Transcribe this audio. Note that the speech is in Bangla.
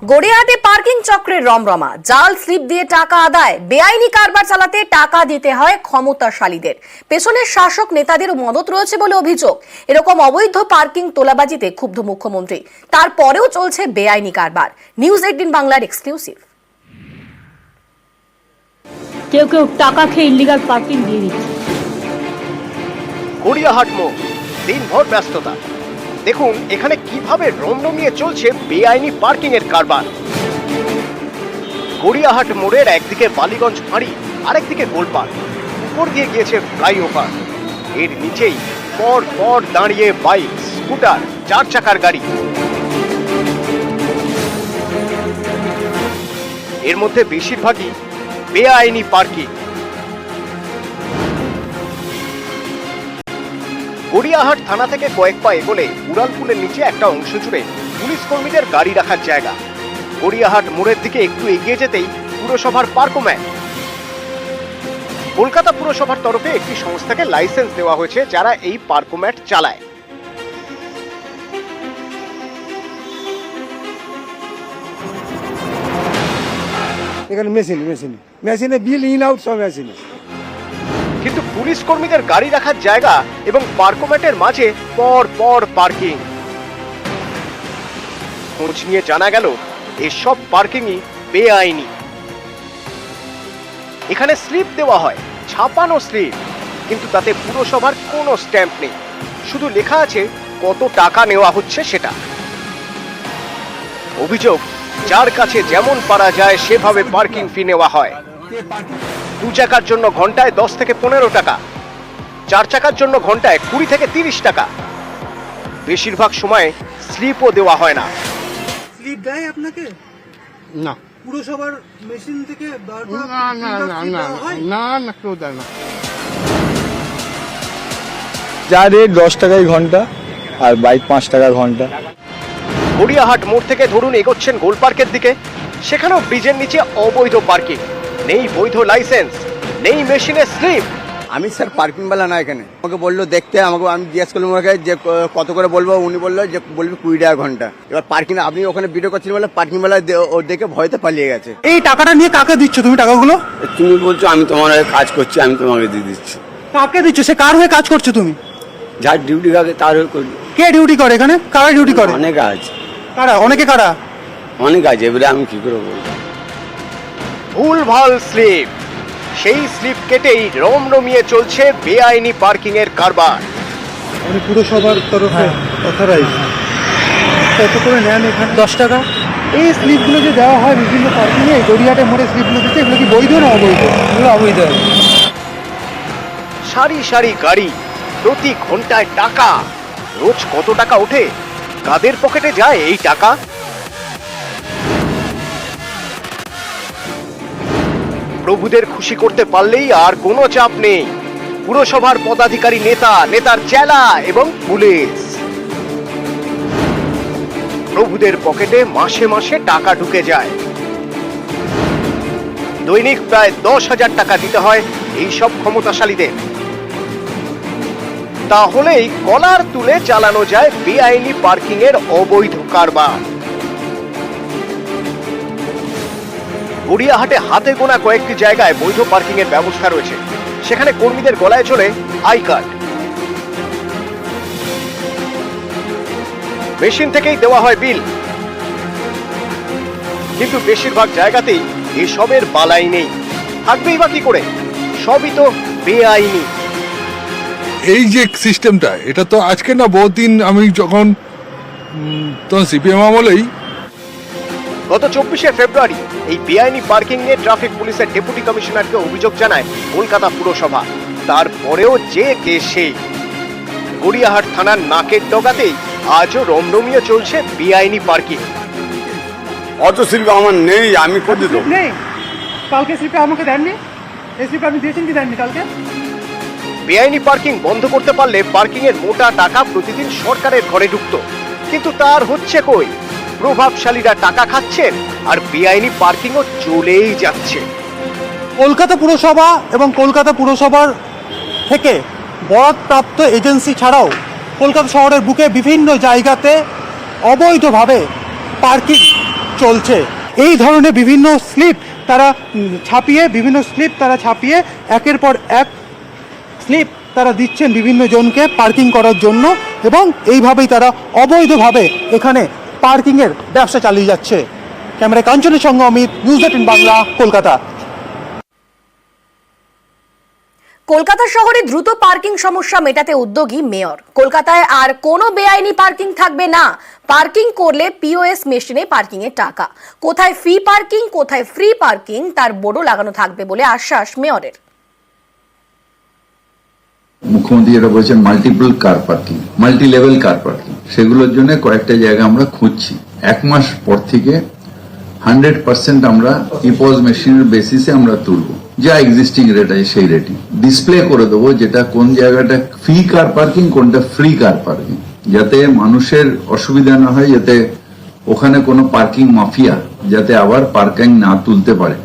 গড়িয়াহাটে পার্কিং চক্রের রমরমা, জাল স্লিপ দিয়ে টাকা আদায়, বেআইনি কারবার চালাতে টাকা দিতে হয় ক্ষমতাশালীদের। পেছনের শাসক নেতাদের মদত রয়েছে বলে অভিযোগ। এরকম অবৈধ পার্কিং তোলাবাজিতে ক্ষুব্ধ মুখ্যমন্ত্রী, তারপরেও চলছে বেআইনি কারবার। নিউজ 18 বাংলার এক্সক্লুসিভ। কেউ কেউ টাকা খেয়ে ইলিগাল পার্কিং দিয়ে দিচ্ছে। গড়িয়াহাট মোড়, দিনভর ব্যস্ততা। দেখুন এখানে কিভাবে রমরমিয়ে চলছে বেআইনি পার্কিং এর কারবার। গড়িয়াহাট মোড়ের একদিকে বালিগঞ্জ ফাঁড়ি, আরেকদিকে গোলপার্ক, উপর দিয়ে গিয়েছে ফ্লাইওভার। এর নিচেই পর পর দাঁড়িয়ে বাইক, স্কুটার, 4 চাকার গাড়ি। এর মধ্যে বেশিরভাগই বেআইনি পার্কিং। গড়িয়াহাট থানা থেকে কয়েক পা এগোলে উড়ালপুলের নিচে একটা অংশ জুড়ে পুলিশ কর্মীদের গাড়ি রাখার জায়গা। গড়িয়াহাট মোড়ের দিকে একটু এগিয়ে যেতেই পুরসভার পার্কোম্যান। কলকাতা পুরসভার তরফে একটি সংস্থাকে লাইসেন্স দেওয়া হয়েছে যারা এই পার্কোম্যাট চালায়। এখানে মেশিনে বিল ইন আউট সব মেশিনে। কিন্তু পুলিশ কর্মীদের গাড়ি রাখার জায়গা এবং পার্কোম্যাটের মাঝে পর পর পার্কিং। খোঁজ নিয়ে জানা গেল এসব পার্কিংই বেআইনি। এখানে স্লিপ দেওয়া হয়, ছাপানো স্লিপ, কিন্তু তাতে পুরসভার কোনো স্ট্যাম্প নেই। শুধু লেখা আছে কত টাকা নেওয়া হচ্ছে সেটা। অভিযোগ, যার কাছে যেমন পারা যায় সেভাবে পার্কিং ফি নেওয়া হয়। 2 চাকার জন্য ঘন্টায় 10 থেকে 15 টাকা, 4 চাকার জন্য ঘন্টায় 20 থেকে 30 টাকা। বেশিরভাগ সময় স্লিপও দেওয়া হয় না। স্লিপ দেয় আপনাকে? না, পুরসভার মেশিন থেকে বারবার না না না না না না, কেউ দেয় না। যা রেট 10 টাকায় ঘন্টা, আর বাইক 5 টাকা ঘন্টা। গড়িয়াহাট মোড় থেকে ধরুন এগোচ্ছেন গোলপার্কের দিকে, সেখানেও ব্রিজের নিচে অবৈধ পার্কিং। নেই বৈধ লাইসেন্স, নেই মেশিনের স্লিপ। আমি স্যার পার্কিং বালা না, এখানে আমাকে বললো দেখতে, আমাকে আমি জিজ্ঞেস করলাম ওকে যে কত করে বলবো, উনি বললো যে বলবি 20 টাকা ঘন্টা। এবার পার্কিং আপনি ওখানে ভিডিও করছিলেন বলে পার্কিং বালা ও দেখে ভয়তে পালিয়ে গেছে। এই টাকাটা নিয়ে কাকে দিচ্ছ তুমি টাকাগুলো? তুমি বলছো আমি তোমার হয়ে কাজ করছি, আমি তোমাকে দিয়ে দিচ্ছি। কাকে দিচ্ছ? সে কার হয়ে কাজ করছো তুমি? যার ডিউটি থাকে তার হয়ে করি। কে ডিউটি করে এখানে? কারা ডিউটি করে? অনেক আছে। কারা? অনেকে কারা? অনেক আছে, এবারে আমি কি করে বলবো। ভুলভাল স্লিপ, সেই স্লিপ কেটেই রমরমিয়ে চলছে বেআইনি পার্কিং এর কারবার। আমি পুরসভার তরফে অথরাইজ। কত করে নেন এখানে? 10 টাকা। এই স্লিপগুলো যে দেওয়া হয় বিভিন্ন পার্কিংয়ে, গড়িয়াহাটে মোড়ে স্লিপগুলো দিচ্ছে, এগুলো কি বৈধ না অবৈধ? এগুলো অবৈধ। সারি সারি গাড়ি, প্রতি ঘন্টায় টাকা। রোজ কত টাকা ওঠে? কাদের পকেটে যায় এই টাকা? প্রভুদের খুশি করতে পারলেই আর কোনো চাপ নেই। পুরসভার পদাধিকারী, নেতা, নেতার চেলা এবং পুলিশ। প্রভুদের পকেটে মাসে মাসে টাকা ঢুকে যায়। দৈনিক প্রায় 10,000 টাকা দিতে হয় এইসব ক্ষমতাশালীদের। তাহলেই কলার তুলে চালানো যায় বেআইনি পার্কিং এর অবৈধ কারবার। গড়িয়াহাটে হাতে গোনা কয়েকটি জায়গায় বৈধ পার্কিং এর ব্যবস্থা রয়েছে। সেখানে কর্মীদের গলায় চলে আই কার্ড। মেশিন থেকেই দেওয়া হয় বিল। কিন্তু বেশিরভাগ জায়গাতেই এসবের বালাই নেই। থাকবেই বা কি করে? সবই তো বেআইনি। এই যে সিস্টেমটা, এটা তো আজকে না, বহুদিন। আমি যখন সিপিএম আমলেই গত 24শে ফেব্রুয়ারি এই বেআইনি পার্কিং নিয়ে ট্রাফিক পুলিশের ডেপুটি কমিশনারকে অভিযোগ জানায় কলকাতা পুরসভা। তারপরেও যে কেস সেই। গড়িয়াহাট থানার নাকের ডগাতেই আজও রমরমিয়ে চলছে বেআইনি পার্কিং। অত শিল্প আমার নেই, আমি করে দেবো। নেই? কালকে স্লিপটা আমাকে দেননি? এই স্লিপটা আপনি দিয়েছেন কি দেননি কালকে? বেআইনি পার্কিং বন্ধ করতে পারলে পার্কিং এর মোটা টাকা প্রতিদিন সরকারের ঘরে ঢুকতো। কিন্তু তার হচ্ছে কই? প্রভাবশালীরা টাকা খাচ্ছেন আর বেআইনি পার্কিংও চলেই যাচ্ছে। কলকাতা পুরসভা এবং কলকাতা পুরসভার থেকে বরাদপ্রাপ্ত এজেন্সি ছাড়াও কলকাতা শহরের বুকে বিভিন্ন জায়গাতে অবৈধভাবে পার্কিং চলছে। এই ধরনের বিভিন্ন স্লিপ তারা ছাপিয়ে একের পর এক স্লিপ তারা দিচ্ছেন বিভিন্ন জনকে পার্কিং করার জন্য, এবং এইভাবেই তারা অবৈধভাবে এখানে পার্কিংয়ের ব্যবসা চালিয়ে যাচ্ছে। ক্যামেরায় কাঞ্চনের সঙ্গে অমিত, নিউজ 18 বাংলা, কলকাতা। কলকাতা শহরে দ্রুত পার্কিং সমস্যা মেটাতে উদ্যোগী মেয়র। কলকাতায় আর কোনো বেআইনি পার্কিং থাকবে না। পার্কিং করলে পিওএস মেশিনে পার্কিং এর টাকা। কোথায় ফি পার্কিং, কোথায় ফ্রি পার্কিং তার বোর্ডও লাগানো থাকবে বলে আশ্বাস মেয়রের। মুখ্যমন্ত্রী যেটা বলেছেন multiple car parking, multi level car parking, সেগুলোর জন্য কয়েকটা জায়গা আমরা খুঁজছি। 1 মাস পর থেকে 100% আমরা ইপোজ মেশিনের বেসিসে আমরা তুলবো, যা এক্সিস্টিং রেট আছে সেই রেটই ডিসপ্লে করে দেবো, যেটা কোন জায়গাটা ফ্রি কার পার্কিং, কোনটা ফ্রি কার পার্কিং, যাতে মানুষের অসুবিধা না হয়, যাতে ওখানে কোনো পার্কিং মাফিয়া যাতে আবার পার্কিং না তুলতে পারে।